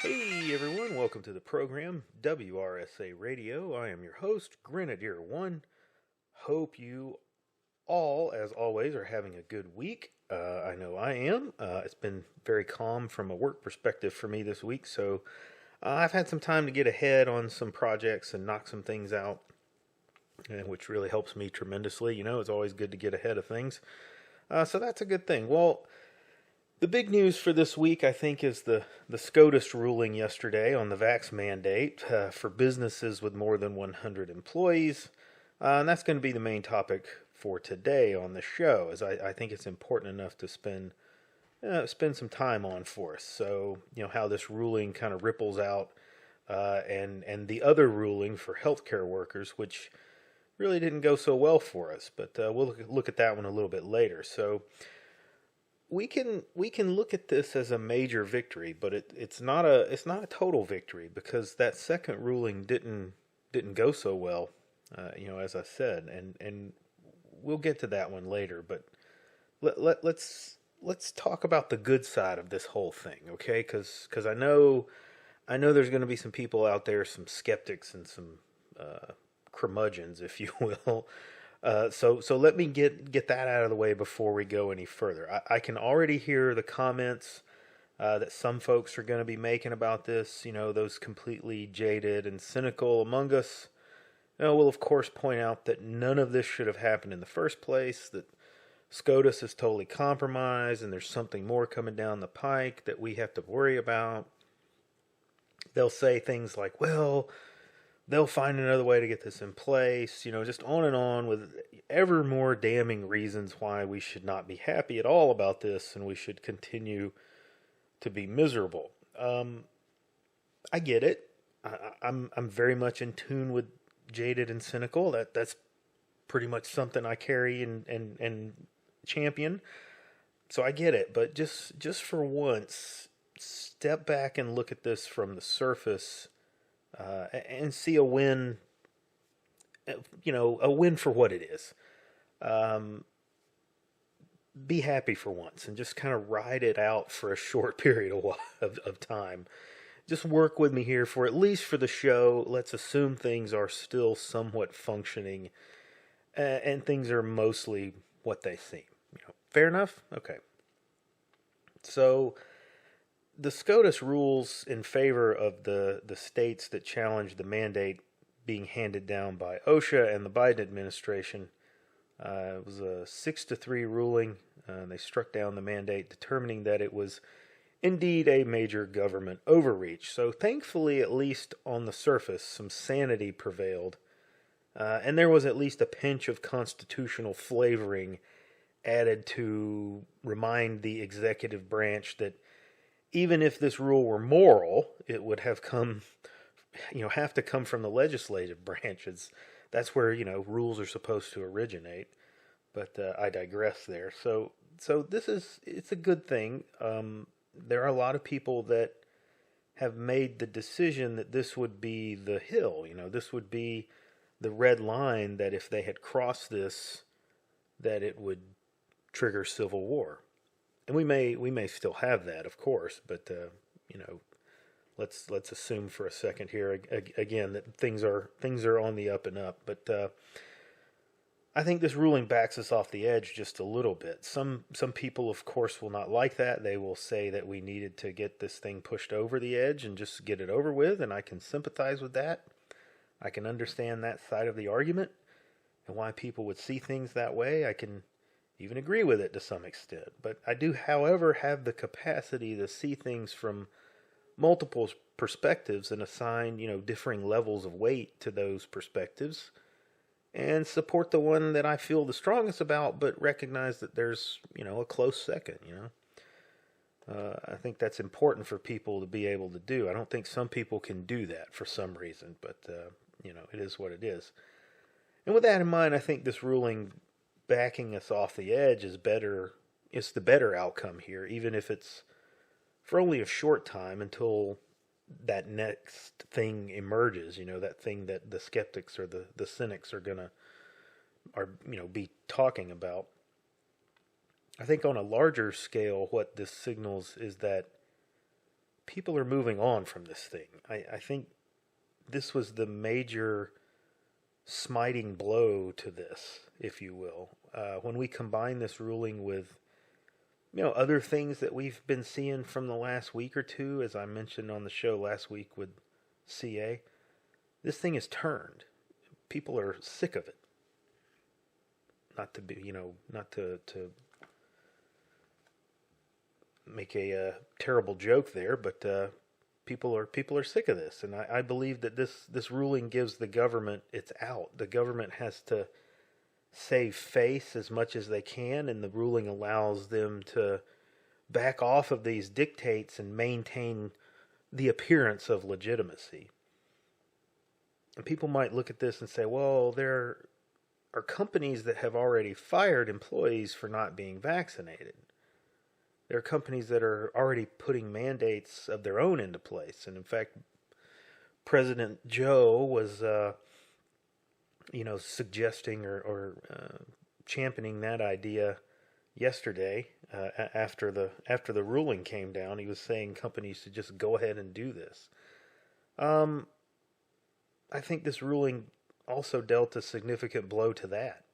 Hey everyone, welcome to the program, WRSA Radio. I am your host, Grenadier One. Hope you all, as always, are having a good week. I know I am. It's been very calm from a work perspective for me this week, so I've had some time to get ahead on some projects and knock some things out, which really helps me tremendously. It's always good to get ahead of things. So that's a good thing. Well, the big news for this week, I think, is the SCOTUS ruling yesterday on the vax mandate for businesses with more than 100 employees. And that's going to be the main topic for today on the show, as I think it's important enough to spend some time on for us. So, how this ruling kind of ripples out, and the other ruling for healthcare workers, which really didn't go so well for us. But we'll look at that one a little bit later. So we can look at this as a major victory, but it's not a total victory because that second ruling didn't go so well, as I said, and we'll get to that one later. But let's talk about the good side of this whole thing, okay? Because I know there's going to be some people out there, some skeptics and some curmudgeons, if you will. So let me get that out of the way before we go any further. I can already hear the comments that some folks are going to be making about this. Those completely jaded and cynical among us. Will of course point out that none of this should have happened in the first place. That SCOTUS is totally compromised, and there's something more coming down the pike that we have to worry about. They'll say things like, "Well, they'll find another way to get this in place," just on and on with ever more damning reasons why we should not be happy at all about this and we should continue to be miserable. I get it. I'm very much in tune with jaded and cynical. That's pretty much something I carry and champion. So I get it, but just for once, step back and look at this from the surface, and see a win, a win for what it is. Be happy for once and just kind of ride it out for a short period of time. Just work with me here for at least for the show. Let's assume things are still somewhat functioning, and things are mostly what they seem. Fair enough? Okay. So the SCOTUS rules in favor of the states that challenged the mandate being handed down by OSHA and the Biden administration. It was a 6-3 ruling. They struck down the mandate, determining that it was indeed a major government overreach. So thankfully, at least on the surface, some sanity prevailed. And there was at least a pinch of constitutional flavoring added to remind the executive branch that even if this rule were moral, it would have to come from the legislative branches. That's where, rules are supposed to originate. But I digress there. So it's a good thing. There are a lot of people that have made the decision that this would be the hill. This would be the red line that if they had crossed this, that it would trigger civil war. And we may still have that, of course, but let's assume for a second here again that things are on the up and up. But I think this ruling backs us off the edge just a little bit. Some people, of course, will not like that. They will say that we needed to get this thing pushed over the edge and just get it over with, and I can sympathize with that. I can understand that side of the argument and why people would see things that way. I can even agree with it to some extent. But I do, however, have the capacity to see things from multiple perspectives and assign, differing levels of weight to those perspectives and support the one that I feel the strongest about, but recognize that there's, a close second, I think that's important for people to be able to do. I don't think some people can do that for some reason, but, it is what it is. And with that in mind, I think this ruling backing us off the edge is better. It's the better outcome here, even if it's for only a short time until that next thing emerges. That thing that the skeptics or the cynics are be talking about. I think on a larger scale, what this signals is that people are moving on from this thing. I think this was the major smiting blow to this, if you will. When we combine this ruling with, other things that we've been seeing from the last week or two, as I mentioned on the show last week with CA, this thing is turned. People are sick of it. Not to be, not to make a terrible joke there, but people are sick of this, and I believe that this ruling gives the government its out. The government has to save face as much as they can, and the ruling allows them to back off of these dictates and maintain the appearance of legitimacy. And people might look at this and say, well, there are companies that have already fired employees for not being vaccinated. There are companies that are already putting mandates of their own into place. And in fact, President Joe was, suggesting or championing that idea yesterday after the ruling came down. He was saying companies should just go ahead and do this. I think this ruling also dealt a significant blow to that.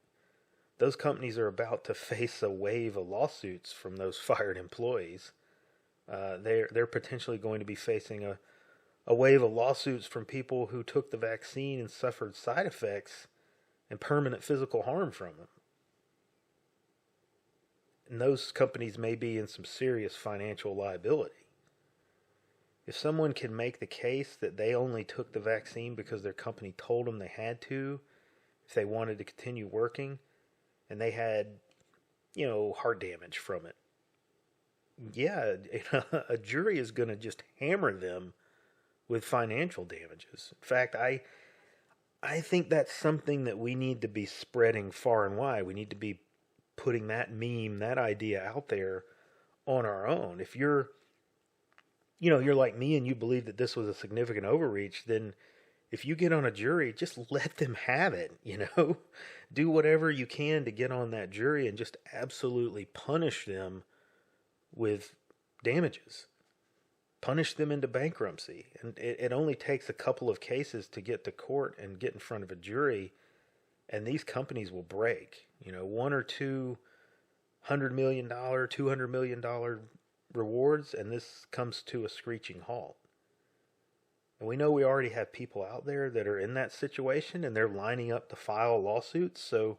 Those companies are about to face a wave of lawsuits from those fired employees. They're potentially going to be facing a wave of lawsuits from people who took the vaccine and suffered side effects and permanent physical harm from them. And those companies may be in some serious financial liability. If someone can make the case that they only took the vaccine because their company told them they had to, if they wanted to continue working, and they had, heart damage from it, yeah, a jury is going to just hammer them with financial damages. In fact, I think that's something that we need to be spreading far and wide. We need to be putting that meme, that idea out there on our own. If you're like me and you believe that this was a significant overreach, then if you get on a jury, just let them have it, Do whatever you can to get on that jury and just absolutely punish them with damages. Punish them into bankruptcy. And it only takes a couple of cases to get to court and get in front of a jury, and these companies will break. One or two $100 million, $200 million rewards, and this comes to a screeching halt. And we know we already have people out there that are in that situation, and they're lining up to file lawsuits. So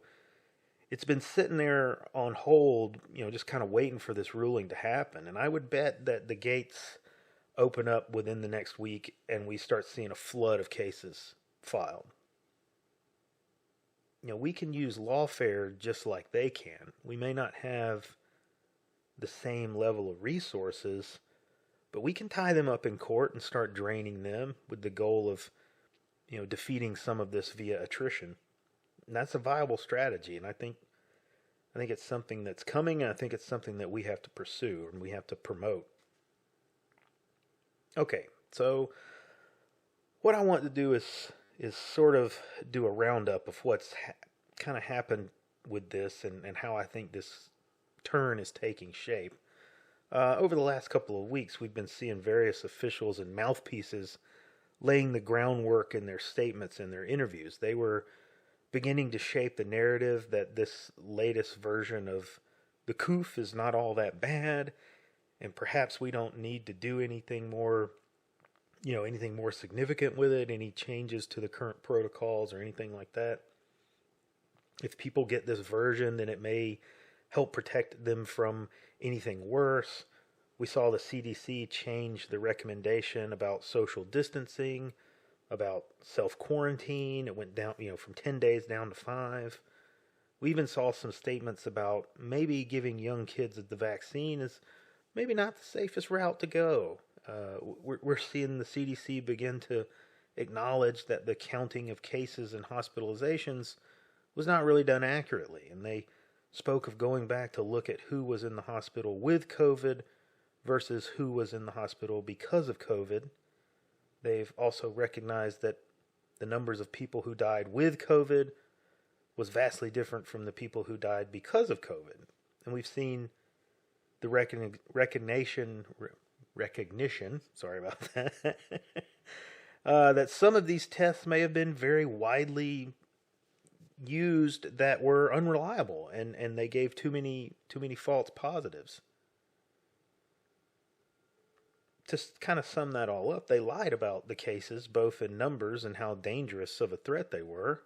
it's been sitting there on hold, just kind of waiting for this ruling to happen. And I would bet that the gates open up within the next week and we start seeing a flood of cases filed. We can use lawfare just like they can. We may not have the same level of resources, but we can tie them up in court and start draining them with the goal of, defeating some of this via attrition. And that's a viable strategy, and I think it's something that's coming, and I think it's something that we have to pursue and we have to promote. Okay, so what I want to do is sort of do a roundup of what's kind of happened with this and how I think this turn is taking shape. Over the last couple of weeks, we've been seeing various officials and mouthpieces laying the groundwork in their statements and their interviews. They were beginning to shape the narrative that this latest version of the COOF is not all that bad, and perhaps we don't need to do anything more, anything more significant with it, any changes to the current protocols or anything like that. If people get this version, then it may help protect them from anything worse. We saw the CDC change the recommendation about social distancing, about self-quarantine. It went down, from 10 days down to 5. We even saw some statements about maybe giving young kids the vaccine is maybe not the safest route to go. We're seeing the CDC begin to acknowledge that the counting of cases and hospitalizations was not really done accurately, and they spoke of going back to look at who was in the hospital with COVID versus who was in the hospital because of COVID. They've also recognized that the numbers of people who died with COVID was vastly different from the people who died because of COVID. And we've seen the recognition recognition, sorry about that, that some of these tests may have been very widely used that were unreliable, and they gave too many false positives. To kind of sum that all up, they lied about the cases, both in numbers and how dangerous of a threat they were.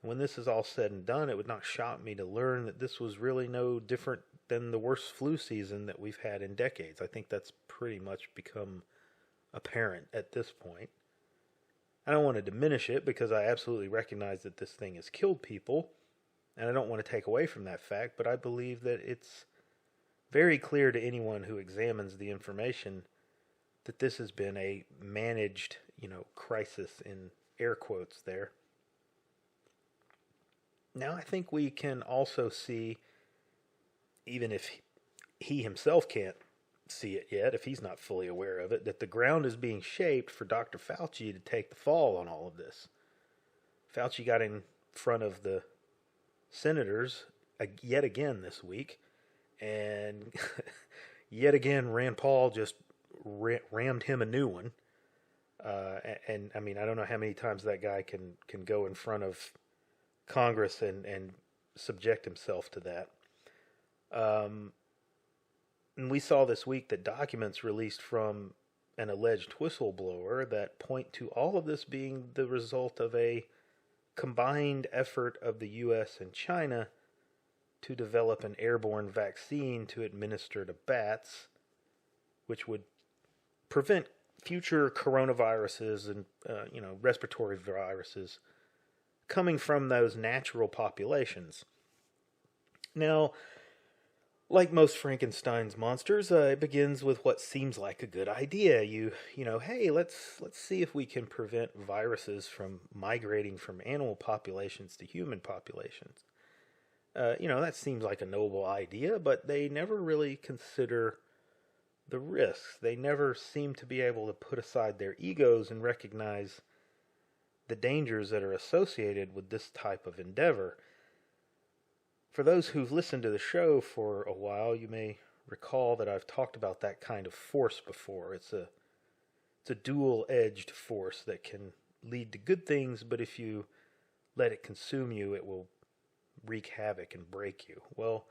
When this is all said and done, it would not shock me to learn that this was really no different than the worst flu season that we've had in decades. I think that's pretty much become apparent at this point. I don't want to diminish it because I absolutely recognize that this thing has killed people, and I don't want to take away from that fact, but I believe that it's very clear to anyone who examines the information that this has been a managed, crisis in air quotes there. Now, I think we can also see, even if he himself can't see it yet, if he's not fully aware of it, that the ground is being shaped for Dr. Fauci to take the fall on all of this. Fauci got in front of the senators yet again this week, and yet again Rand Paul just rammed him a new one. And I mean, I don't know how many times that guy can go in front of Congress and subject himself to that. And we saw this week that documents released from an alleged whistleblower that point to all of this being the result of a combined effort of the U.S. and China to develop an airborne vaccine to administer to bats, which would prevent future coronaviruses and respiratory viruses coming from those natural populations. Now, like most Frankenstein's monsters, it begins with what seems like a good idea. Hey, let's see if we can prevent viruses from migrating from animal populations to human populations. That seems like a noble idea, but they never really consider the risks. They never seem to be able to put aside their egos and recognize the dangers that are associated with this type of endeavor. For those who've listened to the show for a while, you may recall that I've talked about that kind of force before. It's a dual-edged force that can lead to good things, but if you let it consume you, it will wreak havoc and break you. Well,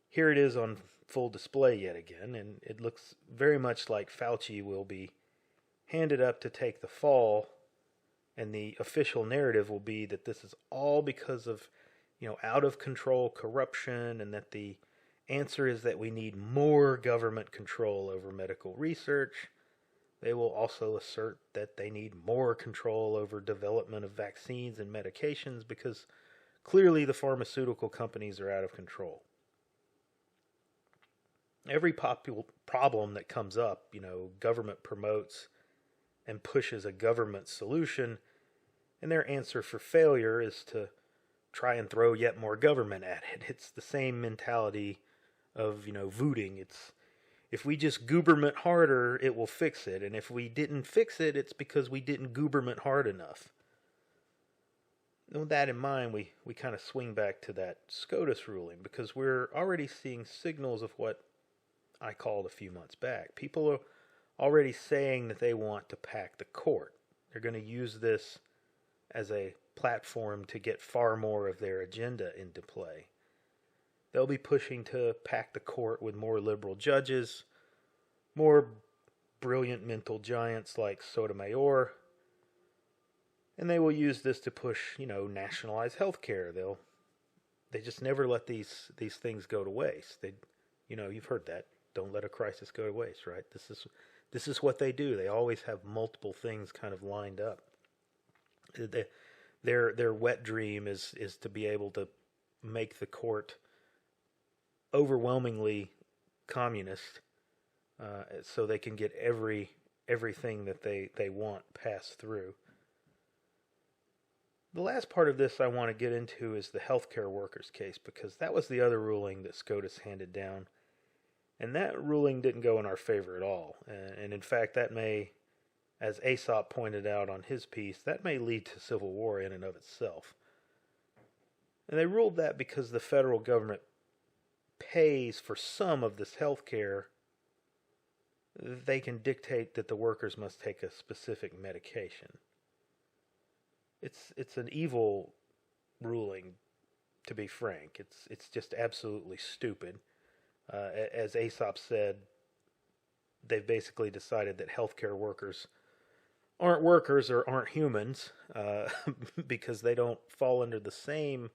here it is on full display yet again, and it looks very much like Fauci will be handed up to take the fall, and the official narrative will be that this is all because of out of control corruption, and that the answer is that we need more government control over medical research. They will also assert that they need more control over development of vaccines and medications because clearly the pharmaceutical companies are out of control. Every problem that comes up, government promotes and pushes a government solution, and their answer for failure is to try and throw yet more government at it. It's the same mentality of, vooding. It's, if we just gooberment harder, it will fix it. And if we didn't fix it, it's because we didn't gooberment hard enough. And with that in mind, we kind of swing back to that SCOTUS ruling, because we're already seeing signals of what I called a few months back. People are already saying that they want to pack the court. They're going to use this as a platform to get far more of their agenda into play. They'll be pushing to pack the court with more liberal judges, more brilliant mental giants like Sotomayor, and they will use this to push, nationalize healthcare. They just never let these things go to waste. You've heard that. Don't let a crisis go to waste, right? This is what they do. They always have multiple things kind of lined up. Their wet dream is to be able to make the court overwhelmingly communist, so they can get everything that they want passed through. The last part of this I want to get into is the healthcare workers case, because that was the other ruling that SCOTUS handed down, and that ruling didn't go in our favor at all. And in fact, that may, as Aesop pointed out on his piece, that may lead to civil war in and of itself. And they ruled that because the federal government pays for some of this health care they can dictate that the workers must take a specific medication. It's an evil ruling, to be frank. It's just absolutely stupid. As Aesop said, they've basically decided that healthcare workers aren't workers or aren't humans because they don't fall under the same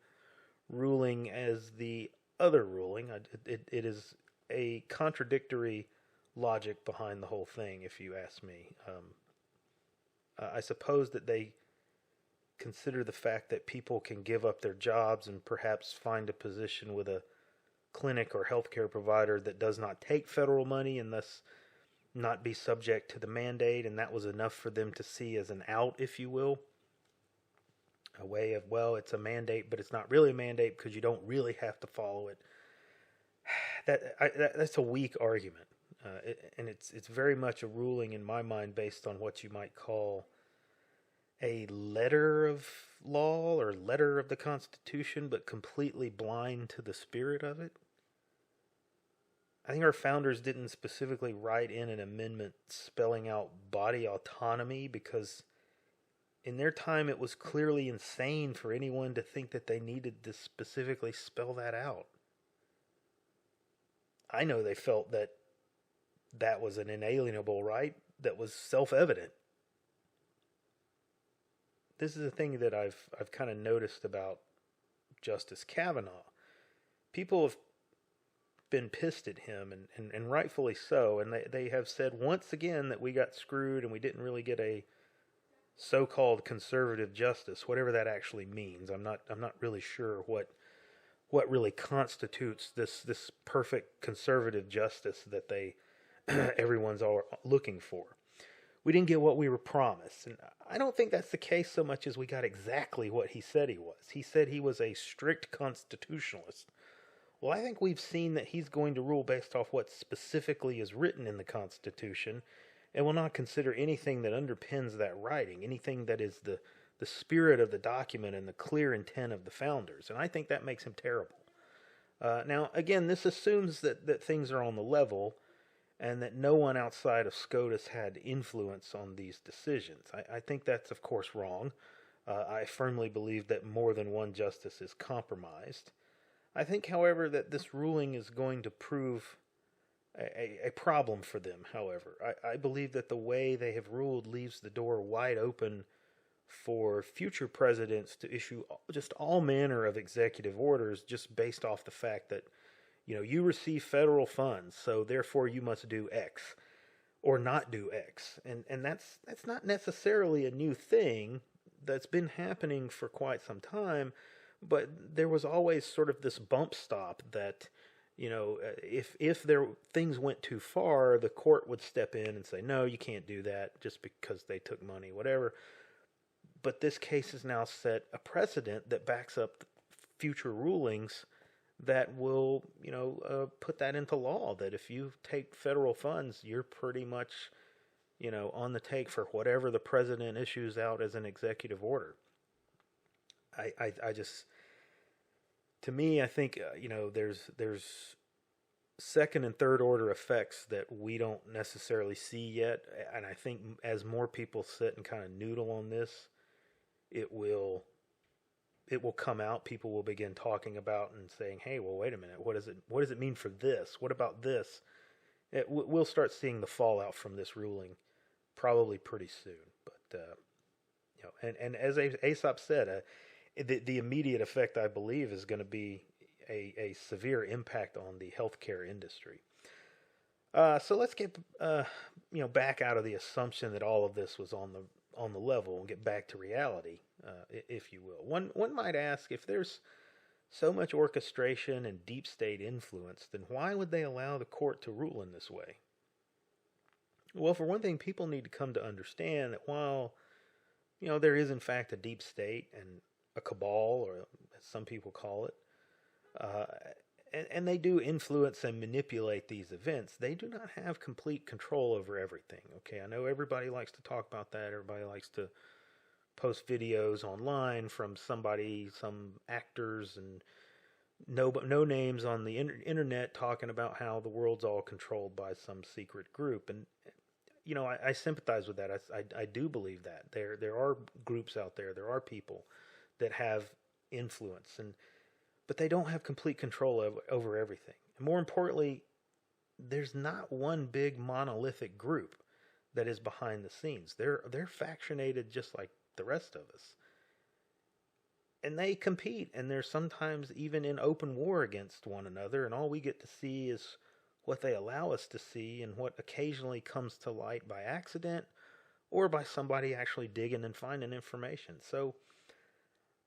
ruling as the other ruling. It is a contradictory logic behind the whole thing, if you ask me. I suppose that they consider the fact that people can give up their jobs and perhaps find a position with a clinic or healthcare provider that does not take federal money and thus not be subject to the mandate, and that was enough for them to see as an out, if you will. A way of, well, it's a mandate, but it's not really a mandate because you don't really have to follow it. That's a weak argument, and it's very much a ruling in my mind based on what you might call a letter of law or letter of the Constitution, but completely blind to the spirit of it. I think our founders didn't specifically write in an amendment spelling out body autonomy because in their time it was clearly insane for anyone to think that they needed to specifically spell that out. I know they felt that that was an inalienable right that was self-evident. This is a thing that I've kind of noticed about Justice Kavanaugh. People have been pissed at him, and rightfully so, and they have said once again that we got screwed and we didn't really get a so-called conservative justice, whatever that actually means. I'm not really sure what really constitutes this perfect conservative justice that everyone's all looking for. We didn't get what we were promised, and I don't think that's the case so much as we got exactly what he said he was. He said he was a strict constitutionalist. Well, I think we've seen that he's going to rule based off what specifically is written in the Constitution and will not consider anything that underpins that writing, anything that is the spirit of the document and the clear intent of the founders. And I think that makes him terrible. Now, again, this assumes that things are on the level and that no one outside of SCOTUS had influence on these decisions. I think that's, of course, wrong. I firmly believe that more than one justice is compromised. I think, however, that this ruling is going to prove a problem for them, however. I believe that the way they have ruled leaves the door wide open for future presidents to issue just all manner of executive orders just based off the fact that, you receive federal funds, so therefore you must do X or not do X. And that's not necessarily a new thing. That's been happening for quite some time, but there was always sort of this bump stop that, if things went too far, the court would step in and say, no, you can't do that just because they took money, whatever. But this case has now set a precedent that backs up future rulings that will, put that into law, that if you take federal funds, you're pretty much, on the take for whatever the president issues out as an executive order. I just, to me, I think, there's second and third order effects that we don't necessarily see yet. And I think as more people sit and kind of noodle on this, it will come out. People will begin talking about and saying, hey, well, wait a minute. What does it mean for this? What about this? We'll start seeing the fallout from this ruling probably pretty soon. But, and as Aesop said, the immediate effect, I believe, is going to be a severe impact on the healthcare industry. So let's get back out of the assumption that all of this was on the level and get back to reality, if you will. One might ask, if there's so much orchestration and deep state influence, then why would they allow the court to rule in this way? Well, for one thing, people need to come to understand that while there is in fact a deep state and a cabal, or as some people call it, and they do influence and manipulate these events, they do not have complete control over everything. Okay, I know everybody likes to talk about that. Everybody likes to post videos online from some actors and no names on the internet talking about how the world's all controlled by some secret group. And I sympathize with that. I do believe that there are groups out there, there are people that have influence, but they don't have complete control over everything. And more importantly, there's not one big monolithic group that is behind the scenes. They're factionated just like the rest of us. And they compete, and they're sometimes even in open war against one another, and all we get to see is what they allow us to see and what occasionally comes to light by accident or by somebody actually digging and finding information. So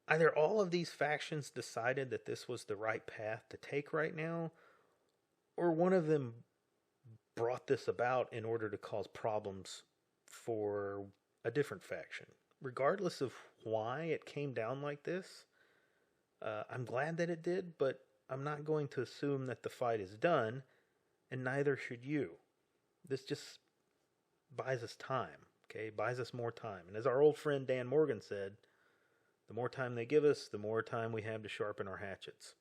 either all of these factions decided that this was the right path to take right now, or one of them brought this about in order to cause problems for a different faction. Regardless of why it came down like this, I'm glad that it did, but I'm not going to assume that the fight is done, and neither should you. This just buys us time, okay? Buys us more time. And as our old friend Dan Morgan said, the more time they give us, the more time we have to sharpen our hatchets.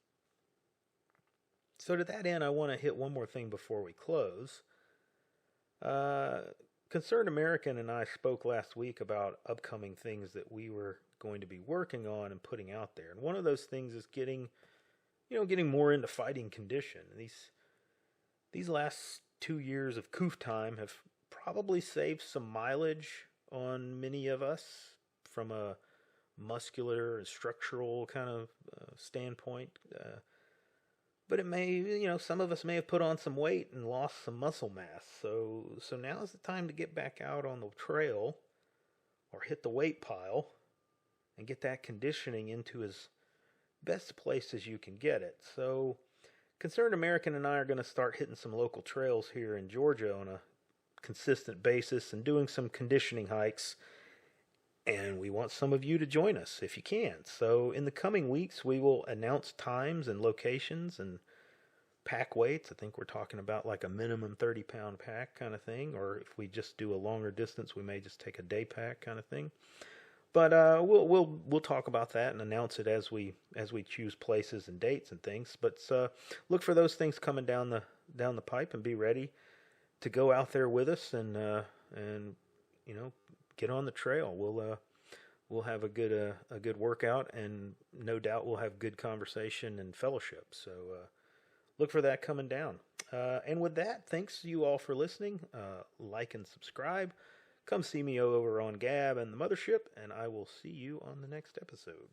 So to that end, I want to hit one more thing before we close. Concerned American and I spoke last week about upcoming things that we were going to be working on and putting out there. And one of those things is getting more into fighting condition. These last 2 years of coof time have probably saved some mileage on many of us from a muscular and structural kind of standpoint. But it may, some of us may have put on some weight and lost some muscle mass. So now is the time to get back out on the trail or hit the weight pile and get that conditioning into as best place as you can get it. So Concerned American and I are going to start hitting some local trails here in Georgia on a consistent basis and doing some conditioning hikes. And we want some of you to join us if you can. So in the coming weeks, we will announce times and locations and pack weights. I think we're talking about like a minimum 30-pound pack kind of thing. Or if we just do a longer distance, we may just take a day pack kind of thing. But we'll talk about that and announce it as we choose places and dates and things. But look for those things coming down the pipe and be ready to go out there with us and get on the trail. We'll have a good workout, and no doubt we'll have good conversation and fellowship. So look for that coming down. And with that, thanks to you all for listening. Like and subscribe. Come see me over on Gab and the Mothership, and I will see you on the next episode.